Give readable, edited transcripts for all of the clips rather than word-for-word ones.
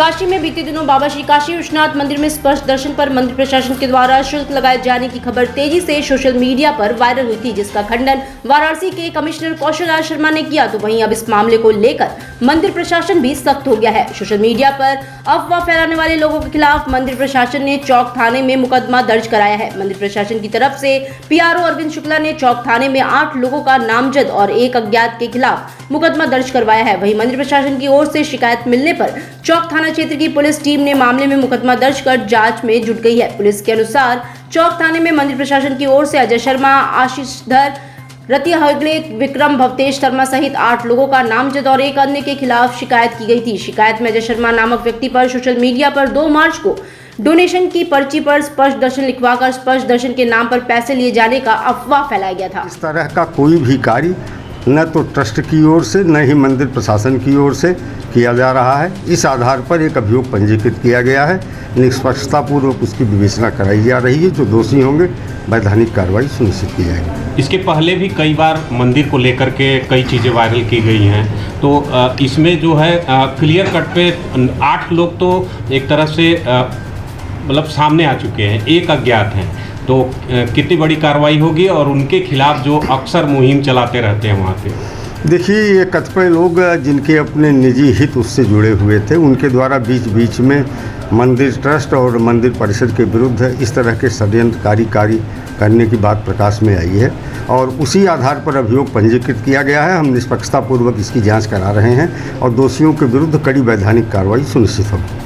काशी में बीते दिनों बाबा श्री काशी विश्वनाथ मंदिर में स्पर्श दर्शन पर मंदिर प्रशासन के द्वारा शुल्क लगाए जाने की खबर तेजी से सोशल मीडिया पर वायरल हुई थी, जिसका खंडन वाराणसी के कमिश्नर कौशल राज शर्मा ने किया। तो वहीं अब इस मामले को लेकर मंदिर प्रशासन भी सख्त हो गया है। सोशल मीडिया पर अफवाह फैलाने वाले लोगों के खिलाफ मंदिर प्रशासन ने चौक थाने में मुकदमा दर्ज कराया है। मंदिर प्रशासन की तरफ से पीआरओ अरविंद शुक्ला ने चौक थाने में 8 लोगों का नामजद और एक अज्ञात के खिलाफ मुकदमा दर्ज करवाया है। वहीं मंदिर प्रशासन की ओर से शिकायत मिलने पर चौक थाना क्षेत्र की पुलिस टीम ने मामले में मुकदमा दर्ज कर जांच में जुट गई है। पुलिस के अनुसार चौक थाने में मंदिर प्रशासन की ओर से अजय शर्मा, आशीष धर, रतिया हेगड़े, विक्रम भवतेश शर्मा सहित 8 लोगों का नामजद और एक अन्य के खिलाफ शिकायत की गई थी। शिकायत में अजय शर्मा नामक व्यक्ति पर सोशल मीडिया पर 2 मार्च को डोनेशन की पर्ची पर स्पर्श दर्शन लिखवाकर स्पर्श दर्शन के नाम पर पैसे लिए जाने का अफवाह फैलाया गया था। इस तरह का कोई भी कार्य न तो ट्रस्ट की ओर से न ही मंदिर प्रशासन की ओर से किया जा रहा है। इस आधार पर एक अभियोग पंजीकृत किया गया है। निष्पक्षता पूर्वक उसकी विवेचना कराई जा रही है। जो दोषी होंगे वैधानिक कार्रवाई सुनिश्चित की जाएगी। इसके पहले भी कई बार मंदिर को लेकर के कई चीज़ें वायरल की गई हैं, तो इसमें जो है क्लियर कट पे 8 लोग तो एक तरह से मतलब सामने आ चुके हैं, एक अज्ञात हैं। तो कितनी बड़ी कार्रवाई होगी और उनके खिलाफ जो अक्सर मुहिम चलाते रहते हैं वहाँ पे? देखिए, ये कतिपय लोग जिनके अपने निजी हित उससे जुड़े हुए थे, उनके द्वारा बीच बीच में मंदिर ट्रस्ट और मंदिर परिषद के विरुद्ध इस तरह के षड्यंत्रकारी कार्य करने की बात प्रकाश में आई है और उसी आधार पर अभियोग पंजीकृत किया गया है। हम निष्पक्षतापूर्वक इसकी जाँच करा रहे हैं और दोषियों के विरुद्ध कड़ी वैधानिक कार्रवाई सुनिश्चित होगी।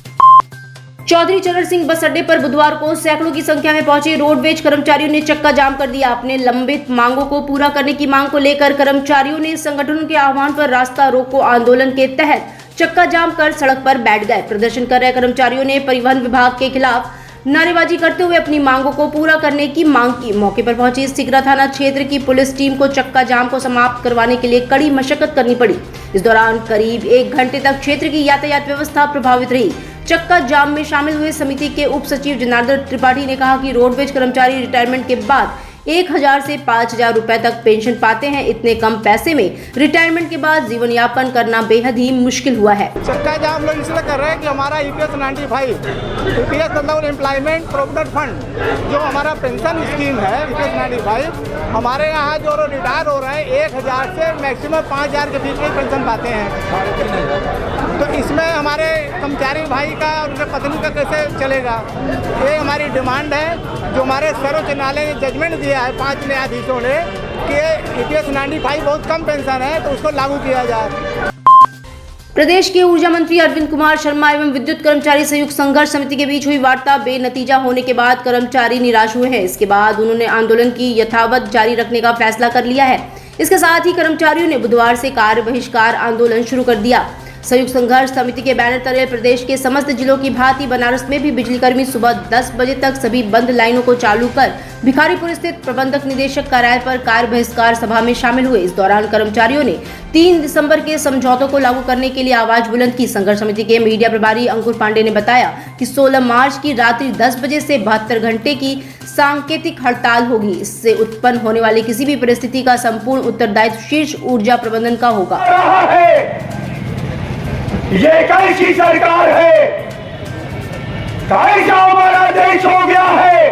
चौधरी चरण सिंह बस अड्डे पर बुधवार को सैकड़ों की संख्या में पहुंचे रोडवेज कर्मचारियों ने चक्का जाम कर दिया। अपने लंबित मांगों को पूरा करने की मांग को लेकर कर्मचारियों ने संगठनों के आह्वान पर रास्ता रोको आंदोलन के तहत चक्का जाम कर सड़क पर बैठ गए। प्रदर्शन कर रहे कर्मचारियों ने परिवहन विभाग के खिलाफ नारेबाजी करते हुए अपनी मांगों को पूरा करने की मांग की। मौके पर पहुंची सिगरा थाना क्षेत्र की पुलिस टीम को चक्का जाम को समाप्त करवाने के लिए कड़ी मशक्कत करनी पड़ी। इस दौरान करीब 1 घंटे तक क्षेत्र की यातायात व्यवस्था प्रभावित रही। चक्का जाम में शामिल हुए समिति के उप सचिव जनार्दन त्रिपाठी ने कहा कि रोडवेज कर्मचारी रिटायरमेंट के बाद 1000 से 5000 रुपए तक पेंशन पाते हैं। इतने कम पैसे में रिटायरमेंट के बाद जीवन यापन करना बेहद ही मुश्किल हुआ है। चक्का जाम लोग इसलिए कर रहे हैं कि हमारा EPS 95 EPS मतलब एम्प्लॉयमेंट प्रोविडेंट फंड जो हमारा पेंशन स्कीम है EPS 95, हमारे यहाँ जो रिटायर हो रहे हैं 1000 से मैक्सिमम 5000 के बीच में पेंशन पाते हैं। तो इसमें हमारे कर्मचारी भाई का और उनके पत्नी का कैसे चलेगा, ये हमारी डिमांड है। जो हमारे सर्वोच्च न्यायालय ने जजमेंट दिया है 5 न्यायाधीशों ने कि EPS 95 बहुत कम पेंशन है, तो उसको लागू किया जाए। प्रदेश के ऊर्जा मंत्री अरविंद कुमार शर्मा एवं विद्युत कर्मचारी संयुक्त संघर्ष समिति के बीच हुई वार्ता बेनतीजा होने के बाद कर्मचारी निराश हुए हैं। इसके बाद उन्होंने आंदोलन की यथावत जारी रखने का फैसला कर लिया है। इसके साथ ही कर्मचारियों ने बुधवार से कार्य बहिष्कार आंदोलन शुरू कर दिया। संयुक्त संघर्ष समिति के बैनर तले प्रदेश के समस्त जिलों की भांति बनारस में भी बिजली कर्मी सुबह 10 बजे तक सभी बंद लाइनों को चालू कर भिखारीपुर स्थित प्रबंधक निदेशक कार्यालय पर कार्य बहिष्कार सभा में शामिल हुए। इस दौरान कर्मचारियों ने 3 दिसंबर के समझौतों को लागू करने के लिए आवाज बुलंद की। संघर्ष समिति के मीडिया प्रभारी अंकुर पांडे ने बताया कि 16 मार्च की रात्रि 10 बजे से 72 घंटे की सांकेतिक हड़ताल होगी। इससे उत्पन्न होने वाली किसी भी परिस्थिति का संपूर्ण उत्तरदायित्व शीर्ष ऊर्जा प्रबंधन का होगा। ये कैसी सरकार है, कैसा हमारा देश हो गया है,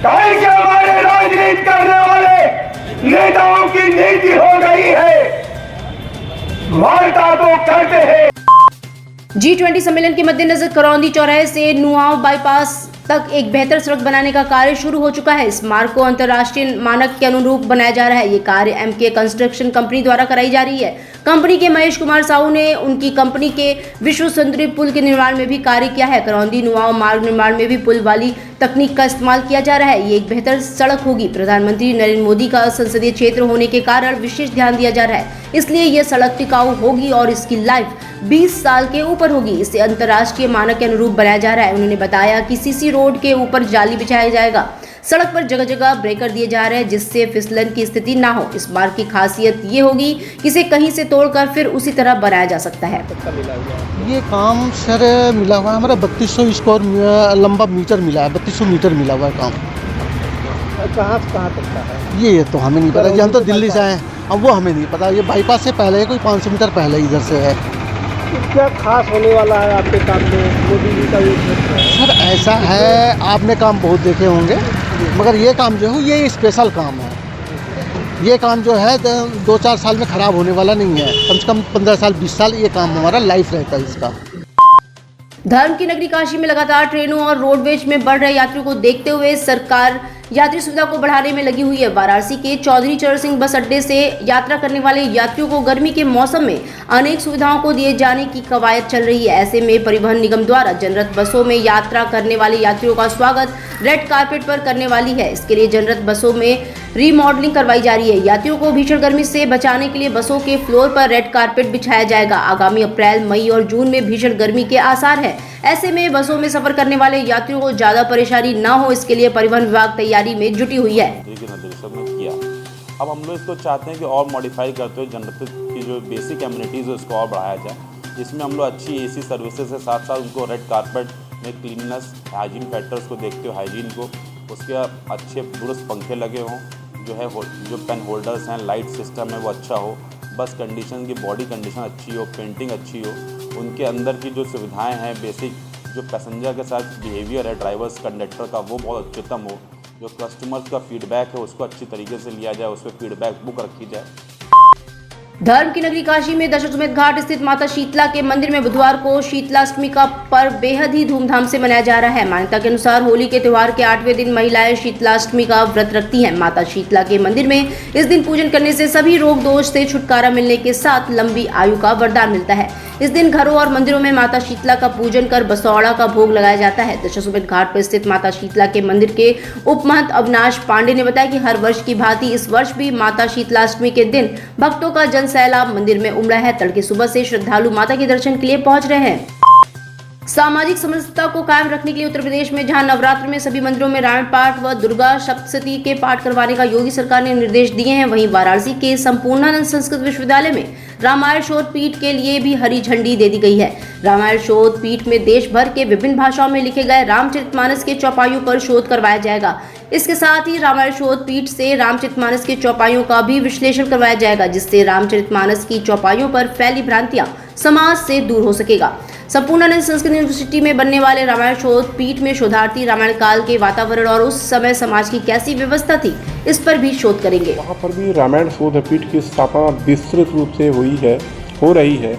कैसे हमारे राजनीति करने वाले नेताओं की नीति हो गई है। वार्ता तो करते हैं। G20 सम्मेलन के मद्देनजर करौंदी चौराहे से नुआव बाईपास तक एक बेहतर सड़क बनाने का कार्य शुरू हो चुका है। इस मार्ग को अंतर्राष्ट्रीय मानक के अनुरूप बनाया जा रहा है। ये कार्य MK कंस्ट्रक्शन कंपनी द्वारा कराई जा रही है। कंपनी के महेश कुमार साहू ने उनकी कंपनी के विश्व सुंदरी पुल के निर्माण में भी कार्य किया है। करौंदी नुआव मार्ग निर्माण में भी पुल वाली तकनीक का इस्तेमाल किया जा रहा है। ये एक बेहतर सड़क होगी। प्रधानमंत्री नरेंद्र मोदी का संसदीय क्षेत्र होने के कारण विशेष ध्यान दिया जा रहा है, इसलिए यह सड़क टिकाऊ होगी और इसकी लाइफ 20 साल के ऊपर होगी। इसे अंतर्राष्ट्रीय मानक के अनुरूप बनाया जा रहा है। उन्होंने बताया कि CC रोड के ऊपर जाली बिछाया जाएगा। सड़क पर जगह जगह ब्रेकर दिए जा रहे हैं जिससे फिसलन की स्थिति ना हो। इस मार्ग की खासियत ये होगी कि इसे कहीं से तोड़कर फिर उसी तरह बनाया जा सकता है। ये काम सर मिला हुआ है हमारा 3200 स्क्वायर लंबा मीटर मिला है, 3200 मीटर मिला हुआ है काम। कहाँ तक का है ये तो हमें नहीं पता, हम तो दिल्ली से आए हैं, अब वो हमें नहीं पता। ये बाईपास से पहले है, कोई 500 मीटर पहले इधर से है। क्या खास होने वाला है आपके काम में मोदी जी का ये क्षेत्र? सर ऐसा है, आपने काम बहुत देखे होंगे, मगर ये काम जो है ये स्पेशल काम है। ये काम जो है 2-4 साल में ख़राब होने वाला नहीं है, कम से कम 15 साल 20 साल ये काम हमारा लाइफ रहता है इसका। धर्म की नगरी काशी में लगातार ट्रेनों और रोडवेज में बढ़ रहे यात्रियों को देखते हुए सरकार यात्री सुविधा को बढ़ाने में लगी हुई है। वाराणसी के चौधरी चरण सिंह बस अड्डे से यात्रा करने वाले यात्रियों को गर्मी के मौसम में अनेक सुविधाओं को दिए जाने की कवायद चल रही है। ऐसे में परिवहन निगम द्वारा जनरत बसों में यात्रा करने वाले यात्रियों का स्वागत रेड कारपेट पर करने वाली है। इसके लिए जनरत बसों में रीमॉडलिंग करवाई जा रही है। यात्रियों को भीषण गर्मी से बचाने के लिए बसों के फ्लोर पर रेड कारपेट बिछाया जाएगा। आगामी अप्रैल, मई और जून में भीषण गर्मी के आसार है। ऐसे में बसों में सफर करने वाले यात्रियों को ज्यादा परेशानी न हो, इसके लिए परिवहन विभाग तैयारी में जुटी हुई है। निर्देशक ने किया। अब हम लोग इसको चाहते हैं कि और मॉडिफाई करते हुए जनरल की जो बेसिक एम्यूनिटीज़ है उसको और बढ़ाया जाए, जिसमें हम लोग अच्छी एसी सर्विसेज के साथ साथ उनको रेड कारपेट में क्लीननेस, हाइजीन फैक्टर्स को देखते हुए हाइजीन को, उसके अच्छे दुरुस्त पंखे लगे हों, जो है जो पेन होल्डर्स हैं, लाइट सिस्टम है वो अच्छा हो, बस कंडीशन की बॉडी कंडीशन अच्छी हो, पेंटिंग अच्छी हो, उनके अंदर की जो सुविधाएं हैं बेसिक, जो पैसेंजर के साथ बिहेवियर है ड्राइवर्स कंडक्टर का वो बहुत उच्चतम हो, जो कस्टमर्स का फीडबैक है उसको अच्छी तरीके से लिया जाए, उस पर फीडबैक बुक रखी जाए। धर्म की नगरी काशी में दशाश्वमेध घाट स्थित माता शीतला के मंदिर में बुधवार को शीतलाष्टमी का पर्व बेहद ही धूमधाम से मनाया जा रहा है। मान्यता के अनुसार होली के त्योहार के 8वें दिन महिलाएं शीतलाष्टमी का व्रत रखती हैं। माता शीतला के मंदिर में इस दिन पूजन करने से सभी रोग दोष से छुटकारा मिलने के साथ लंबी आयु का वरदान मिलता है। इस दिन घरों और मंदिरों में माता शीतला का पूजन कर बसौड़ा का भोग लगाया जाता है। दशाश्वमेध घाट पर स्थित माता शीतला के मंदिर के उपमहंत अविनाश पांडे ने बताया कि हर वर्ष की भांति इस वर्ष भी माता शीतलाष्टमी के दिन भक्तों का जन सैलाब मंदिर में उमड़ा है। तड़के सुबह से श्रद्धालु माता के दर्शन के लिए पहुंच रहे हैं। सामाजिक समरसता को कायम रखने के लिए उत्तर प्रदेश में जहां नवरात्र में सभी मंदिरों में रामायण पाठ व दुर्गा सप्तशती के पाठ करवाने का योगी सरकार ने निर्देश दिए हैं, वहीं वाराणसी के संपूर्णानंद संस्कृत विश्वविद्यालय में रामायण शोध पीठ के लिए भी हरी झंडी दे दी गई है। रामायण शोध पीठ में देश भर के विभिन्न भाषाओं में लिखे गए रामचरितमानस के चौपाइयों पर शोध करवाया जाएगा। इसके साथ ही रामायण शोध पीठ से रामचरितमानस के चौपाइयों का भी विश्लेषण करवाया जाएगा, जिससे रामचरितमानस की चौपाइयों पर फैली भ्रांतियां समाज से दूर हो सकेगा। संपूर्णानंद संस्कृत यूनिवर्सिटी में बनने वाले रामायण शोध पीठ में शोधार्थी रामायण काल के वातावरण और उस समय समाज की कैसी व्यवस्था थी, इस पर भी शोध करेंगे। वहाँ पर भी रामायण शोध पीठ की स्थापना विस्तृत रूप से हो रही है।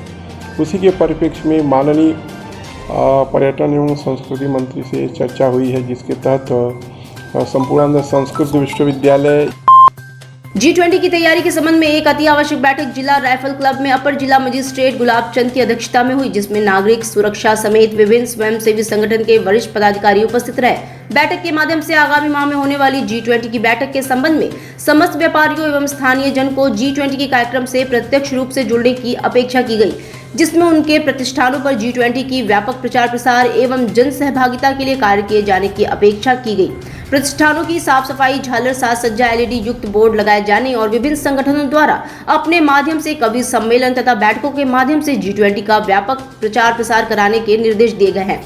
उसी के परिप्रेक्ष्य में माननीय पर्यटन एवं संस्कृति मंत्री से चर्चा हुई है, जिसके तहत संपूर्णानंद संस्कृत विश्वविद्यालय G20 की तैयारी के संबंध में एक अति आवश्यक बैठक जिला राइफल क्लब में अपर जिला मजिस्ट्रेट गुलाब चंद की अध्यक्षता में हुई, जिसमें नागरिक सुरक्षा समेत विभिन्न स्वयंसेवी संगठन के वरिष्ठ पदाधिकारी उपस्थित रहे। बैठक के माध्यम से आगामी माह में होने वाली G20 की बैठक के संबंध में समस्त व्यापारियों एवं स्थानीय जन को G20 के कार्यक्रम से प्रत्यक्ष रूप से जुड़ने की अपेक्षा की गई, जिसमें उनके प्रतिष्ठानों पर G20 की व्यापक प्रचार प्रसार एवं जन सहभागिता के लिए कार्य किए जाने की अपेक्षा की गई। प्रतिष्ठानों की साफ सफाई, झालर साज सज्जा, LED युक्त बोर्ड लगाए जाने और विभिन्न संगठनों द्वारा अपने माध्यम से कवि सम्मेलन तथा बैठकों के माध्यम से G20 का व्यापक प्रचार प्रसार कराने के निर्देश दिए गए हैं।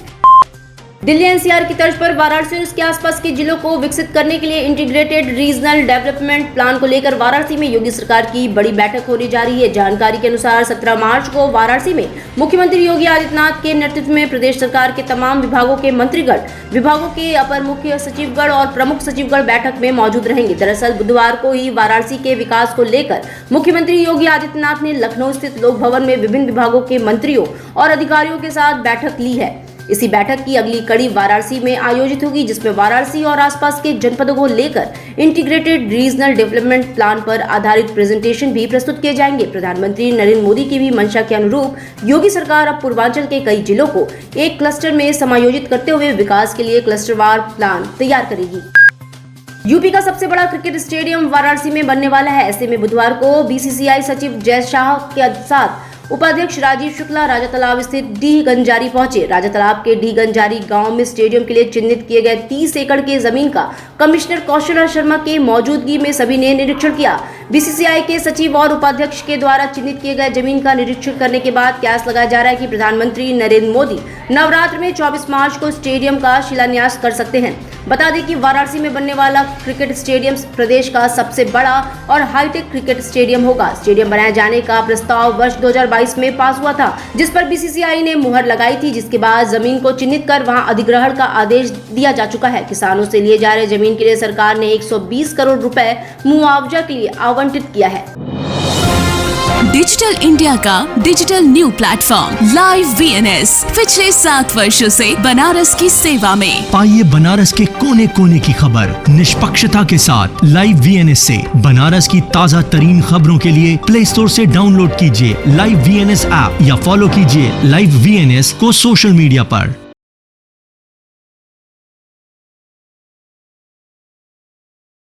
दिल्ली NCR की तर्ज पर वाराणसी और इसके आसपास के जिलों को विकसित करने के लिए इंटीग्रेटेड रीजनल डेवलपमेंट प्लान को लेकर वाराणसी में योगी सरकार की बड़ी बैठक होने जा रही है। जानकारी के अनुसार 17 मार्च को वाराणसी में मुख्यमंत्री योगी आदित्यनाथ के नेतृत्व में प्रदेश सरकार के तमाम विभागों के मंत्रीगण, विभागों के अपर मुख्य सचिवगण और प्रमुख सचिवगण बैठक में मौजूद रहेंगे। दरअसल बुधवार को ही वाराणसी के विकास को लेकर मुख्यमंत्री योगी आदित्यनाथ ने लखनऊ स्थित लोक भवन में विभिन्न विभागों के मंत्रियों और अधिकारियों के साथ बैठक ली है। इसी बैठक की अगली कड़ी वाराणसी में आयोजित होगी, जिसमें वाराणसी और आसपास के जनपदों को लेकर इंटीग्रेटेड रीजनल डेवलपमेंट प्लान पर आधारित प्रेजेंटेशन भी प्रस्तुत किए जाएंगे। प्रधानमंत्री नरेंद्र मोदी की भी मंशा के अनुरूप योगी सरकार अब पूर्वांचल के कई जिलों को एक क्लस्टर में समायोजित करते हुए विकास के लिए क्लस्टरवार प्लान तैयार करेगी। यूपी का सबसे बड़ा क्रिकेट स्टेडियम वाराणसी में बनने वाला है। ऐसे में बुधवार को BCCI सचिव जय शाह के साथ उपाध्यक्ष राजीव शुक्ला राजा तालाब स्थित डीह गंजारी पहुंचे। राजा तालाब के डीह गंजारी गांव में स्टेडियम के लिए चिन्हित किए गए 30 एकड़ की जमीन का कमिश्नर कौशल शर्मा के मौजूदगी में सभी ने निरीक्षण किया। बीसीसीआई के सचिव और उपाध्यक्ष के द्वारा चिन्हित किए गए जमीन का निरीक्षण करने के बाद कयास लगाया जा रहा है कि प्रधानमंत्री नरेंद्र मोदी नवरात्र में 24 मार्च को स्टेडियम का शिलान्यास कर सकते हैं। बता दें कि वाराणसी में बनने वाला क्रिकेट स्टेडियम प्रदेश का सबसे बड़ा और हाईटेक क्रिकेट स्टेडियम होगा। स्टेडियम बनाए जाने का प्रस्ताव वर्ष 2022 में पास हुआ था, जिस पर बीसीसीआई ने मुहर लगाई थी, जिसके बाद जमीन को चिन्हित कर वहां अधिग्रहण का आदेश दिया जा चुका है। किसानों से लिए जा रहे जमीन के लिए सरकार ने 120 करोड़ रुपए मुआवजा के लिए आवंटित किया है। डिजिटल इंडिया का digital new platform live VNS पिछले 7 वर्षों से बनारस की सेवा में। पाइए बनारस के कोने कोने की खबर निष्पक्षता के साथ। लाइव वीएनएस से बनारस की ताज़ा तरीन खबरों के लिए प्ले स्टोर से डाउनलोड कीजिए लाइव वीएनएस ऐप या फॉलो कीजिए लाइव वीएनएस को सोशल मीडिया पर।